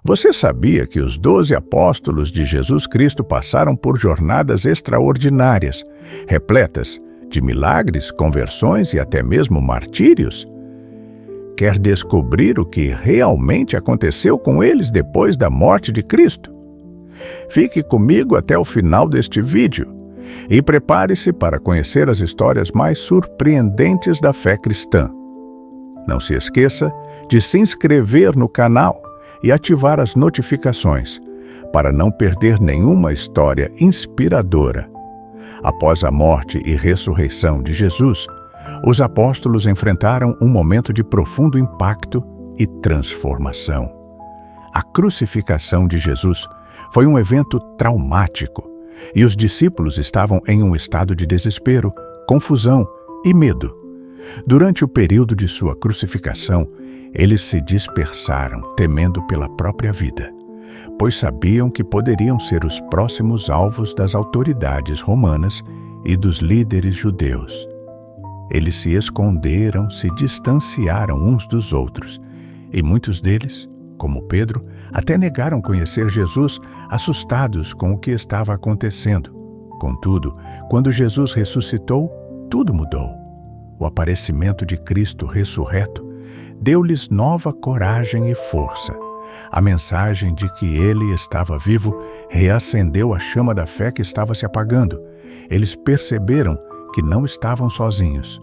Você sabia que os 12 apóstolos de Jesus Cristo passaram por jornadas extraordinárias, repletas de milagres, conversões e até mesmo martírios? Quer descobrir o que realmente aconteceu com eles depois da morte de Cristo? Fique comigo até o final deste vídeo e prepare-se para conhecer as histórias mais surpreendentes da fé cristã. Não se esqueça de se inscrever no canal e ativar as notificações para não perder nenhuma história inspiradora. Após a morte e ressurreição de Jesus, os apóstolos enfrentaram um momento de profundo impacto e transformação. A crucificação de Jesus foi um evento traumático e os discípulos estavam em um estado de desespero, confusão e medo. Durante o período de sua crucificação, eles se dispersaram, temendo pela própria vida, pois sabiam que poderiam ser os próximos alvos das autoridades romanas e dos líderes judeus. Eles se esconderam, se distanciaram uns dos outros, e muitos deles, como Pedro, até negaram conhecer Jesus, assustados com o que estava acontecendo. Contudo, quando Jesus ressuscitou, tudo mudou. O aparecimento de Cristo ressurreto deu-lhes nova coragem e força. A mensagem de que ele estava vivo reacendeu a chama da fé que estava se apagando. Eles perceberam que não estavam sozinhos.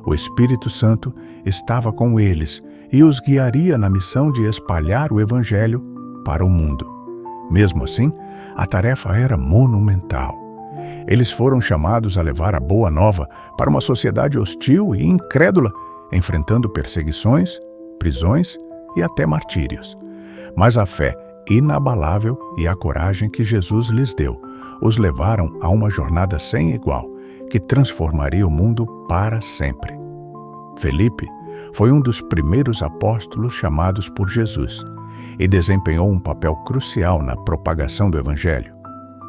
O Espírito Santo estava com eles e os guiaria na missão de espalhar o Evangelho para o mundo. Mesmo assim, a tarefa era monumental. Eles foram chamados a levar a boa nova para uma sociedade hostil e incrédula, enfrentando perseguições, prisões e até martírios. Mas a fé inabalável e a coragem que Jesus lhes deu os levaram a uma jornada sem igual, que transformaria o mundo para sempre. Felipe foi um dos primeiros apóstolos chamados por Jesus e desempenhou um papel crucial na propagação do Evangelho.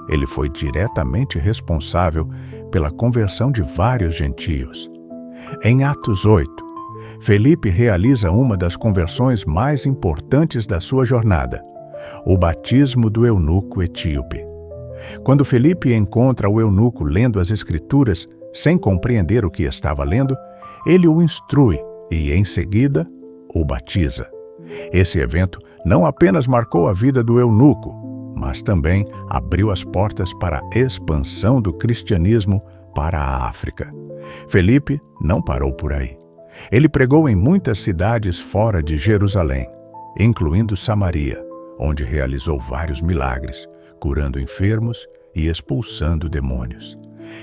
Ele foi diretamente responsável pela conversão de vários gentios. Em Atos 8, Felipe realiza uma das conversões mais importantes da sua jornada, o batismo do eunuco etíope. Quando Felipe encontra o eunuco lendo as Escrituras, sem compreender o que estava lendo, ele o instrui e, em seguida, o batiza. Esse evento não apenas marcou a vida do eunuco, mas também abriu as portas para a expansão do cristianismo para a África. Felipe não parou por aí. Ele pregou em muitas cidades fora de Jerusalém, incluindo Samaria, onde realizou vários milagres, curando enfermos e expulsando demônios.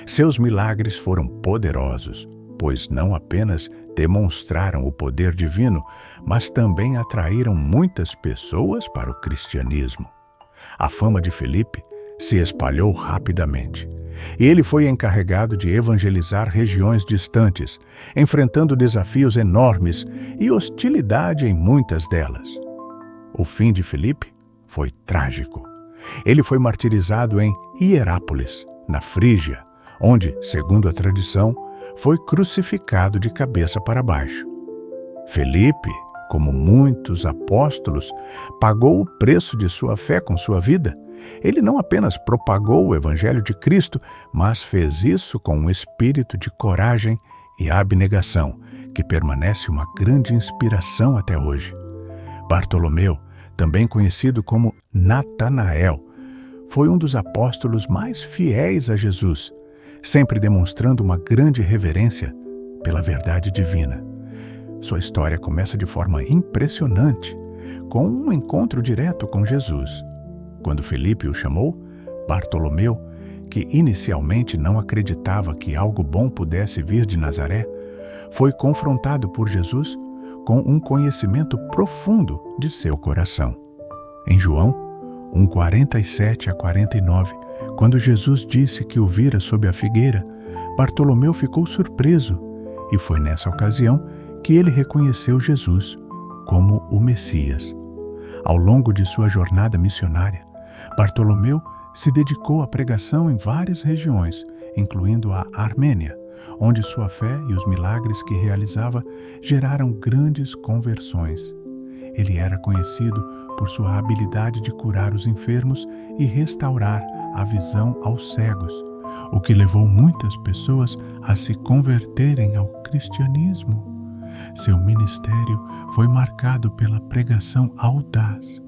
Seus milagres foram poderosos, pois não apenas demonstraram o poder divino, mas também atraíram muitas pessoas para o cristianismo. A fama de Felipe se espalhou rapidamente, e ele foi encarregado de evangelizar regiões distantes, enfrentando desafios enormes e hostilidade em muitas delas. O fim de Felipe foi trágico. Ele foi martirizado em Hierápolis, na Frígia, onde, segundo a tradição, foi crucificado de cabeça para baixo. Felipe, como muitos apóstolos, pagou o preço de sua fé com sua vida. Ele não apenas propagou o Evangelho de Cristo, mas fez isso com um espírito de coragem e abnegação, que permanece uma grande inspiração até hoje. Bartolomeu, também conhecido como Natanael, foi um dos apóstolos mais fiéis a Jesus, sempre demonstrando uma grande reverência pela verdade divina. Sua história começa de forma impressionante, com um encontro direto com Jesus. Quando Felipe o chamou, Bartolomeu, que inicialmente não acreditava que algo bom pudesse vir de Nazaré, foi confrontado por Jesus com um conhecimento profundo de seu coração. Em João 1:47-49, quando Jesus disse que o vira sob a figueira, Bartolomeu ficou surpreso, e foi nessa ocasião que ele reconheceu Jesus como o Messias. Ao longo de sua jornada missionária, Bartolomeu se dedicou à pregação em várias regiões, incluindo a Armênia, onde sua fé e os milagres que realizava geraram grandes conversões. Ele era conhecido por sua habilidade de curar os enfermos e restaurar a visão aos cegos, o que levou muitas pessoas a se converterem ao cristianismo. Seu ministério foi marcado pela pregação audaz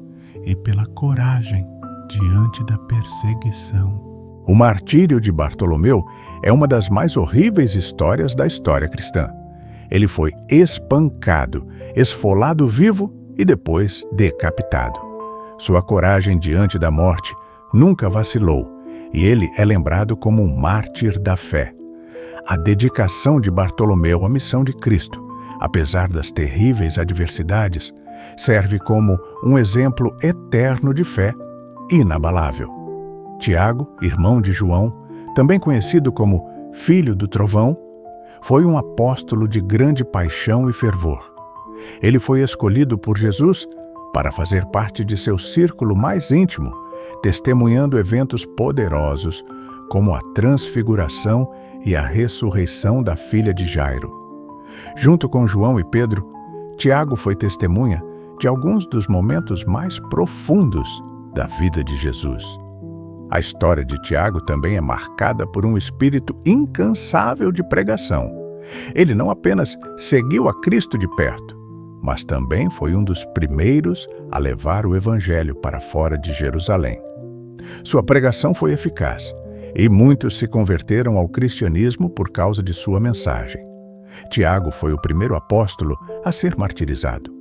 e pela coragem diante da perseguição. O martírio de Bartolomeu é uma das mais horríveis histórias da história cristã. Ele foi espancado, esfolado vivo e depois decapitado. Sua coragem diante da morte nunca vacilou e ele é lembrado como um mártir da fé. A dedicação de Bartolomeu à missão de Cristo, apesar das terríveis adversidades, serve como um exemplo eterno de fé inabalável. Tiago, irmão de João, também conhecido como filho do trovão, foi um apóstolo de grande paixão e fervor. Ele foi escolhido por Jesus para fazer parte de seu círculo mais íntimo, testemunhando eventos poderosos como a transfiguração e a ressurreição da filha de Jairo. Junto com João e Pedro, Tiago foi testemunha de alguns dos momentos mais profundos da vida de Jesus. A história de Tiago também é marcada por um espírito incansável de pregação. Ele não apenas seguiu a Cristo de perto, mas também foi um dos primeiros a levar o Evangelho para fora de Jerusalém. Sua pregação foi eficaz, e muitos se converteram ao cristianismo por causa de sua mensagem. Tiago foi o primeiro apóstolo a ser martirizado.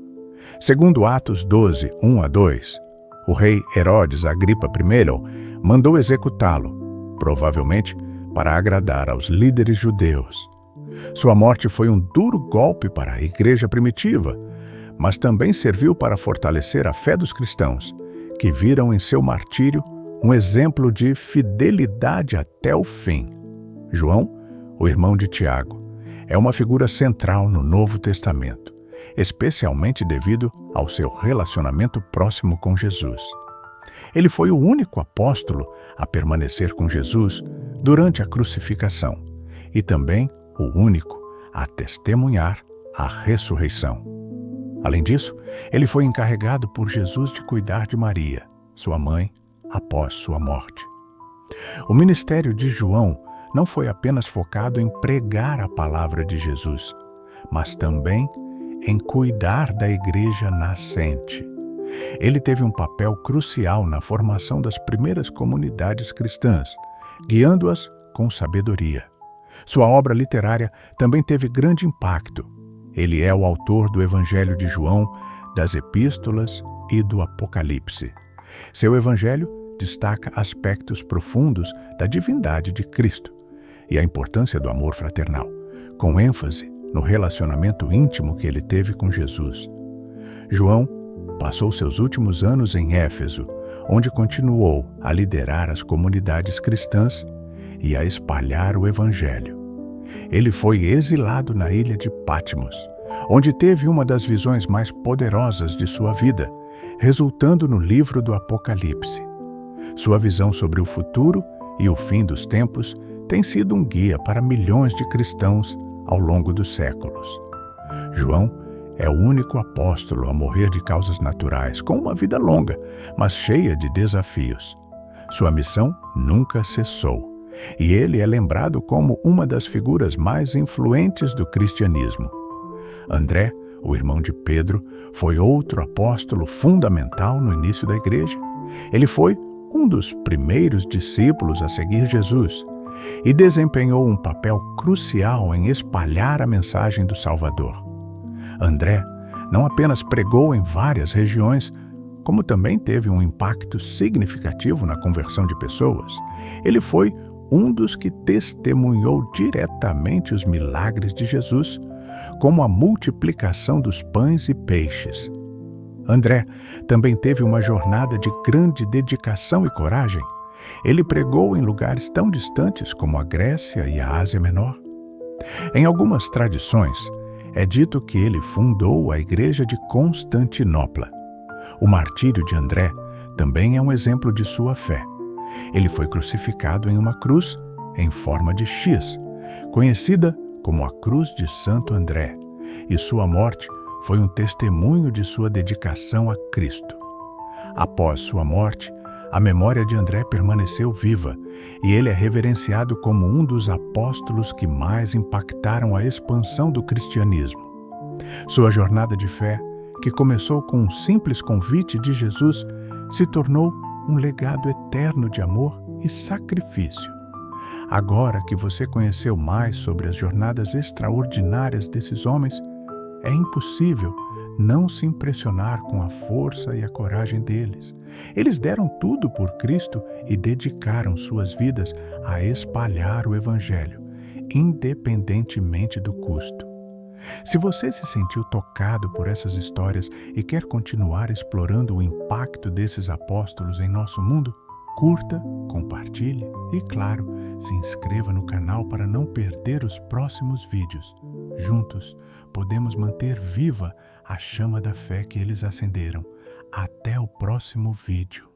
Segundo Atos 12, 1-2, o rei Herodes Agripa I mandou executá-lo, provavelmente para agradar aos líderes judeus. Sua morte foi um duro golpe para a igreja primitiva, mas também serviu para fortalecer a fé dos cristãos, que viram em seu martírio um exemplo de fidelidade até o fim. João, o irmão de Tiago, é uma figura central no Novo Testamento, especialmente devido ao seu relacionamento próximo com Jesus. Ele foi o único apóstolo a permanecer com Jesus durante a crucificação e também o único a testemunhar a ressurreição. Além disso, ele foi encarregado por Jesus de cuidar de Maria, sua mãe, após sua morte. O ministério de João não foi apenas focado em pregar a palavra de Jesus, mas também em cuidar da igreja nascente. Ele teve um papel crucial na formação das primeiras comunidades cristãs, guiando-as com sabedoria. Sua obra literária também teve grande impacto. Ele é o autor do Evangelho de João, das Epístolas e do Apocalipse. Seu Evangelho destaca aspectos profundos da divindade de Cristo e a importância do amor fraternal, com ênfase no relacionamento íntimo que ele teve com Jesus. João passou seus últimos anos em Éfeso, onde continuou a liderar as comunidades cristãs e a espalhar o Evangelho. Ele foi exilado na ilha de Patmos, onde teve uma das visões mais poderosas de sua vida, resultando no livro do Apocalipse. Sua visão sobre o futuro e o fim dos tempos tem sido um guia para milhões de cristãos ao longo dos séculos. João é o único apóstolo a morrer de causas naturais, com uma vida longa, mas cheia de desafios. Sua missão nunca cessou, e ele é lembrado como uma das figuras mais influentes do cristianismo. André, o irmão de Pedro, foi outro apóstolo fundamental no início da igreja. Ele foi um dos primeiros discípulos a seguir Jesus e desempenhou um papel crucial em espalhar a mensagem do Salvador. André não apenas pregou em várias regiões, como também teve um impacto significativo na conversão de pessoas. Ele foi um dos que testemunhou diretamente os milagres de Jesus, como a multiplicação dos pães e peixes. André também teve uma jornada de grande dedicação e coragem. Ele pregou em lugares tão distantes como a Grécia e a Ásia Menor. Em algumas tradições, é dito que ele fundou a Igreja de Constantinopla. O martírio de André também é um exemplo de sua fé. Ele foi crucificado em uma cruz em forma de X, conhecida como a Cruz de Santo André, e sua morte foi um testemunho de sua dedicação a Cristo. Após sua morte, a memória de André permaneceu viva e ele é reverenciado como um dos apóstolos que mais impactaram a expansão do cristianismo. Sua jornada de fé, que começou com um simples convite de Jesus, se tornou um legado eterno de amor e sacrifício. Agora que você conheceu mais sobre as jornadas extraordinárias desses homens, é impossível não se impressionar com a força e a coragem deles. Eles deram tudo por Cristo e dedicaram suas vidas a espalhar o Evangelho, independentemente do custo. Se você se sentiu tocado por essas histórias e quer continuar explorando o impacto desses apóstolos em nosso mundo, curta, compartilhe e, claro, se inscreva no canal para não perder os próximos vídeos. Juntos, podemos manter viva a chama da fé que eles acenderam. Até o próximo vídeo.